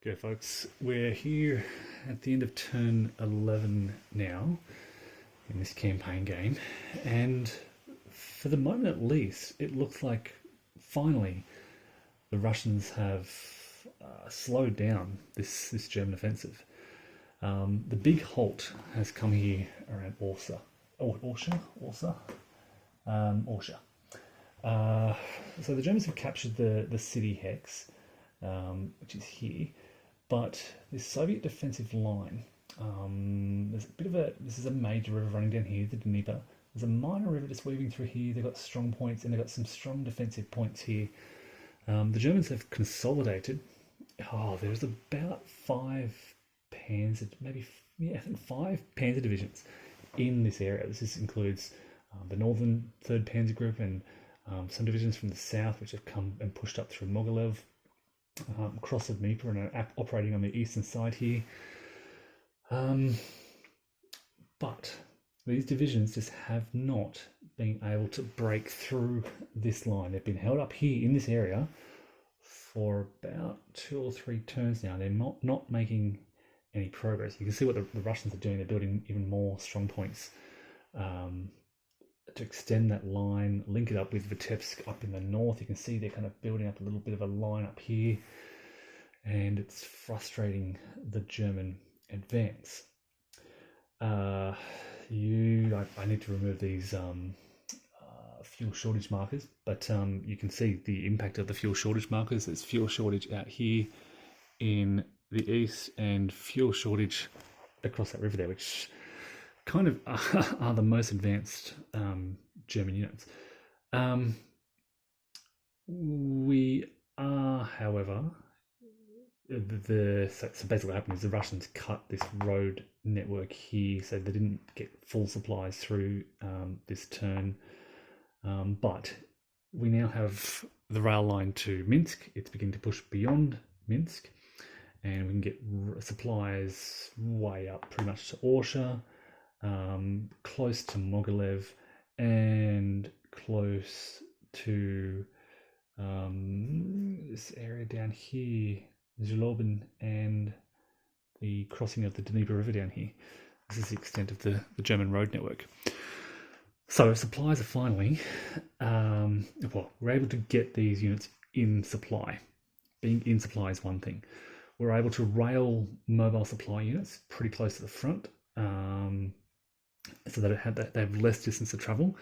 Okay, folks, we're here at the end of turn 11 now in this campaign game, and for the moment at least, it looks like finally the Russians have slowed down this German offensive. The big halt has come here around Orsa. Orsha. So the Germans have captured the city hex, which is here. But this Soviet defensive line, there's a bit of this is a major river running down here, the Dnieper. There's a minor river just weaving through here. They've got strong points and they've got some strong defensive points here. The Germans have consolidated. There's about five Panzer, I think five Panzer divisions in this area. This includes the Northern 3rd Panzer Group and some divisions from the south, which have come and pushed up through Mogilev. Across the Dnieper and are operating on the eastern side here. But these divisions just have not been able to break through this line. They've been held up here in this area for about 2 or 3 turns now. They're not making any progress. You can see what the Russians are doing. They're building even more strong points to extend that line, link it up with Vitebsk up in the north. You can see they're kind of building up a little bit of a line up here, and it's frustrating the German advance. I need to remove these fuel shortage markers, but you can see the impact of the fuel shortage markers. There's fuel shortage out here in the east and fuel shortage across that river there, which kind of are the most advanced German units. We are, however, so basically what happened is the Russians cut this road network here, so they didn't get full supplies through this turn. But we now have the rail line to Minsk. It's beginning to push beyond Minsk, and we can get supplies way up pretty much to Orsha, close to Mogilev, and close to this area down here, Zlobin, and the crossing of the Dnieper River down here. This is the extent of the German road network. So supplies are finally, we're able to get these units in supply. Being in supply is one thing. We're able to rail mobile supply units pretty close to the front, so that they have less distance to travel.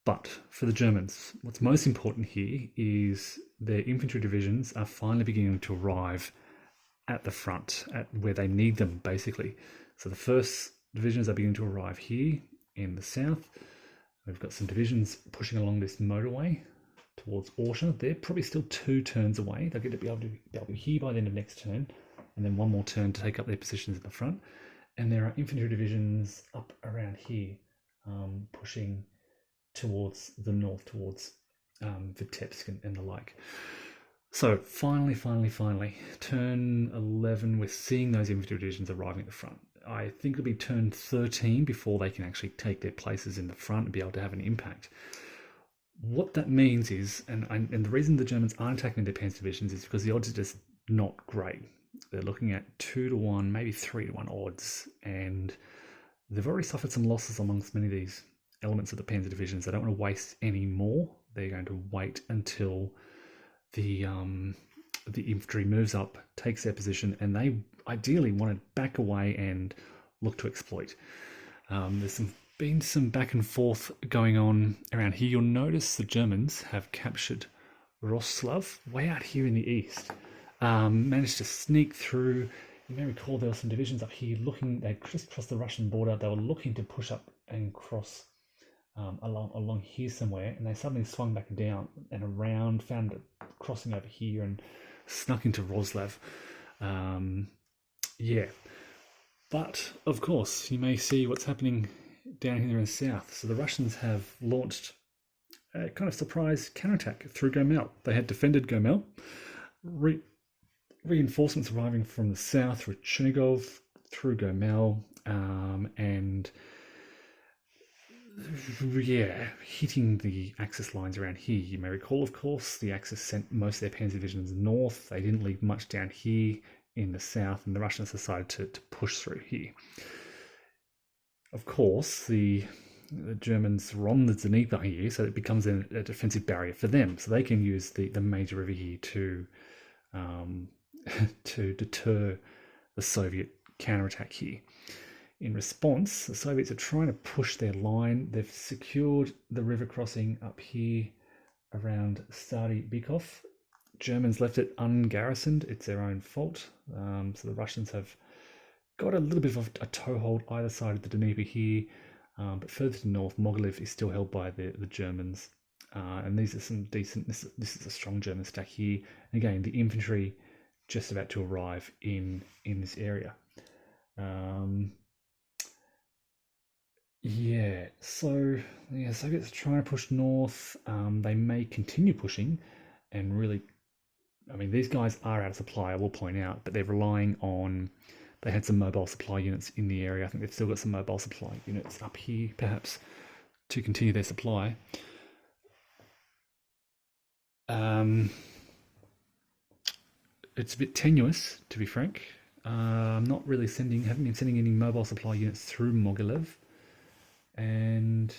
But for the Germans, what's most important here is their infantry divisions are finally beginning to arrive at the front, at where they need them, basically. So the first divisions are beginning to arrive here in the south. We've got some divisions pushing along this motorway towards Orsha. They're probably still 2 turns away. They'll get to be able to be here by the end of next turn, and then one more turn to take up their positions at the front. And there are infantry divisions up around here, pushing towards the north, towards Vitebsk and the like. So finally, turn 11, we're seeing those infantry divisions arriving at the front. I think it'll be turn 13 before they can actually take their places in the front and be able to have an impact. What that means is, and the reason the Germans aren't attacking their Panzer divisions is because the odds are just not great. They're looking at 2-1, maybe 3-1 odds, and they've already suffered some losses amongst many of these elements of the Panzer divisions. They don't want to waste any more. They're going to wait until the infantry moves up, takes their position, and they ideally want to back away and look to exploit. There's been some back and forth going on around here. You'll notice the Germans have captured Roslav way out here in the east. Managed to sneak through. You may recall there were some divisions up here they'd crisscrossed the Russian border. They were looking to push up and cross along here somewhere, and they suddenly swung back down and around, found a crossing over here and snuck into Roslav. But of course you may see what's happening down here in the south. So the Russians have launched a kind of surprise counterattack through Gomel. They had defended Gomel, reinforcements arriving from the south through Chernigov, through Gomel, and hitting the Axis lines around here. You may recall, of course, the Axis sent most of their Panzer divisions north. They didn't leave much down here. in the south, and the Russians decided to push through here. Of course, the Germans are on the Dnieper here, so it becomes a defensive barrier for them. So they can use the major river here to to deter the Soviet counterattack here. In response, the Soviets are trying to push their line. They've secured the river crossing up here around Stary Bykov. Germans left it ungarrisoned. It's their own fault. So the Russians have got a little bit of a toehold either side of the Dnieper here. But further to the north, Mogilev is still held by the Germans. And these are some decent, this is a strong German stack here. And again, the infantry just about to arrive in this area. Soviets are trying to push north. They may continue pushing and really, I mean, these guys are out of supply, I will point out, but they're relying on, they had some mobile supply units in the area. I think they've still got some mobile supply units up here, perhaps, to continue their supply. It's a bit tenuous, to be frank. I'm not really haven't been sending any mobile supply units through Mogilev, and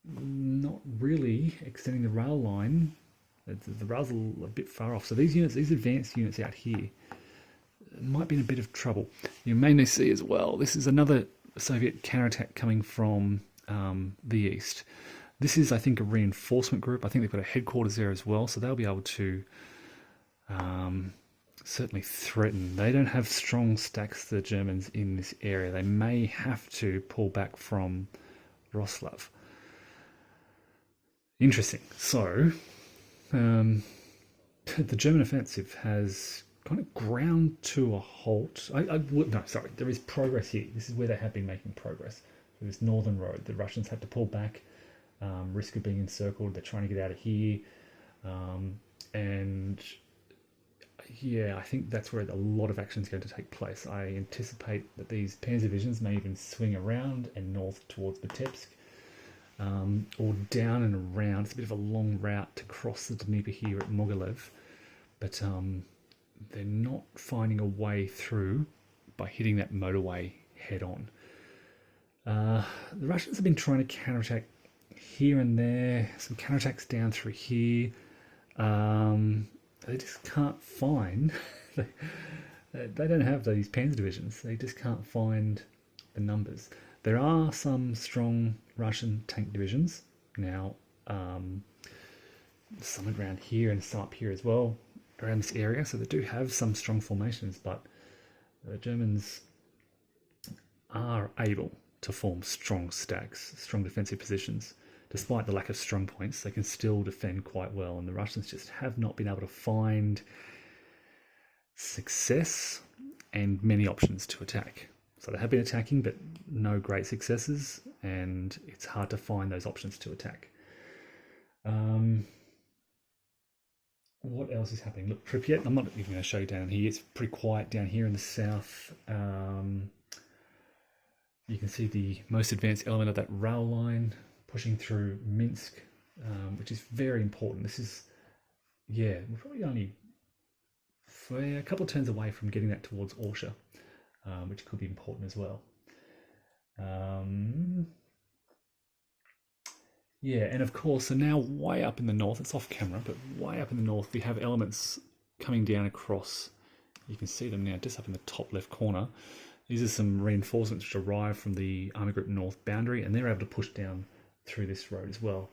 not really extending the rail line. The rail's a bit far off. So these advanced units out here, might be in a bit of trouble. You may see as well, this is another Soviet counterattack coming from the east. This is, I think, a reinforcement group. I think they've got a headquarters there as well, so they'll be able to certainly threaten. They don't have strong stacks, the Germans, in this area. They may have to pull back from Roslav. Interesting. So, the German offensive has kind of ground to a halt. There is progress here. This is where they have been making progress. So this northern road, the Russians had to pull back, risk of being encircled. They're trying to get out of here. I think that's where a lot of action is going to take place. I anticipate that these Panzer divisions may even swing around and north towards Vitebsk, or down and around. It's a bit of a long route to cross the Dnieper here at Mogilev, but they're not finding a way through by hitting that motorway head on. The Russians have been trying to counterattack here and there, some counterattacks down through here. They just can't find, they don't have these Panzer divisions, they just can't find the numbers. There are some strong Russian tank divisions now, some around here and some up here as well, around this area, so they do have some strong formations, but the Germans are able to form strong stacks, strong defensive positions. Despite the lack of strong points, they can still defend quite well, and the Russians just have not been able to find success and many options to attack. So they have been attacking, but no great successes, and it's hard to find those options to attack. What else is happening? Look, Pripyat, I'm not even going to show you down here. It's pretty quiet down here in the south. You can see the most advanced element of that rail line pushing through Minsk, which is very important. This is, we're probably only a couple of turns away from getting that towards Orsha, which could be important as well. And of course, so now way up in the north, it's off camera, but way up in the north, we have elements coming down across. You can see them now just up in the top left corner. These are some reinforcements which arrive from the Army Group North boundary, and they're able to push down through this road as well.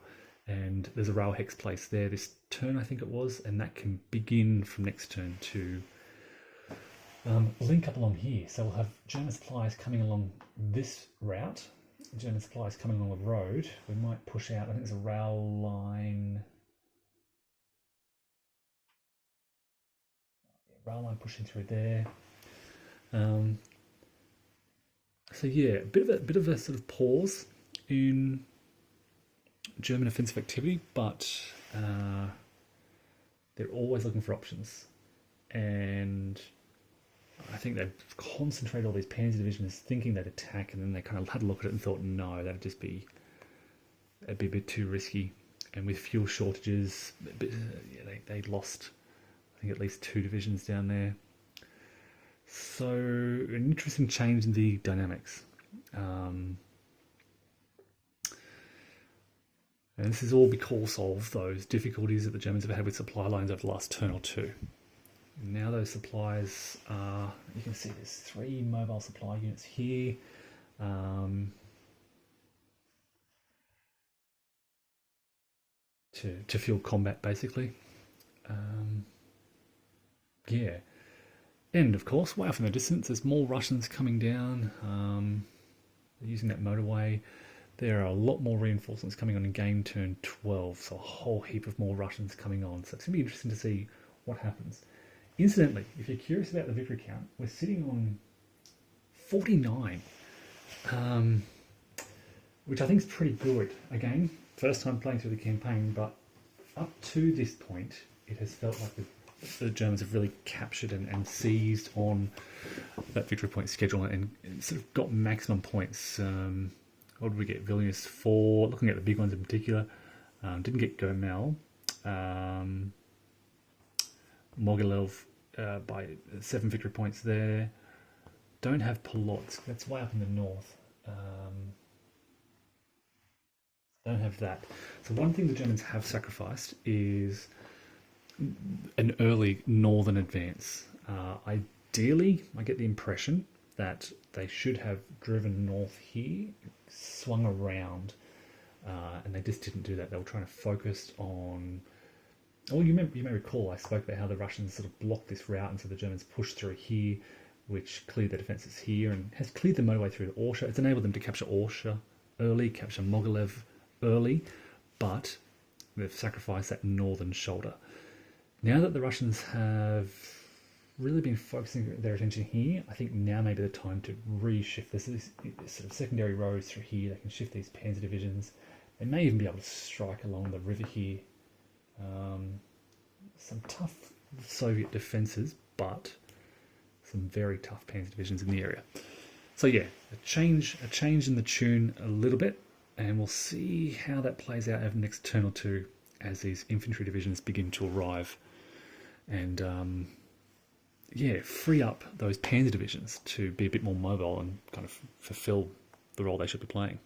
And there's a rail hex place there this turn, I think it was, and that can begin from next turn to link up along here. So we'll have German supplies coming along this route, German supplies coming along the road. We might push out, I think there's a rail line. Rail line pushing through there. A bit of a sort of pause in German offensive activity, but they're always looking for options, and I think they've concentrated all these Panzer divisions thinking they'd attack, and then they kind of had a look at it and thought, no, that'd be a bit too risky. And with fuel shortages, they lost, I think, at least 2 divisions down there. So, an interesting change in the dynamics. Um, and this is all because of those difficulties that the Germans have had with supply lines over the last turn or two. Now those supplies are, you can see there's 3 mobile supply units here. Um, to fuel combat, basically. Um, yeah. And of course, way off in the distance, there's more Russians coming down. Using that motorway. There are a lot more reinforcements coming on in game turn 12, so a whole heap of more Russians coming on. So it's going to be interesting to see what happens. Incidentally, if you're curious about the victory count, we're sitting on 49, which I think is pretty good. Again, first time playing through the campaign, but up to this point, it has felt like the Germans have really captured and seized on that victory point schedule and sort of got maximum points. What did we get? Vilnius 4, looking at the big ones in particular. Didn't get Gomel. Mogilev by 7 victory points there. Don't have Polotsk, that's way up in the north. Don't have that. So one thing the Germans have sacrificed is an early northern advance. Ideally, I get the impression that they should have driven north here, swung around, and they just didn't do that. They were trying to focus on... Oh, you may recall I spoke about how the Russians sort of blocked this route, and so the Germans pushed through here, which cleared the defences here and has cleared the motorway through to Orsha. It's enabled them to capture Orsha early, capture Mogilev early, but they've sacrificed that northern shoulder. Now that the Russians have really been focusing their attention here, I think now may be the time to reshift this sort of secondary roads through here. They can shift these panzer divisions. They may even be able to strike along the river here. Some tough Soviet defences, but some very tough panzer divisions in the area. So yeah, a change in the tune a little bit, and we'll see how that plays out over the next turn or two as these infantry divisions begin to arrive. And free up those panzer divisions to be a bit more mobile and kind of fulfill the role they should be playing.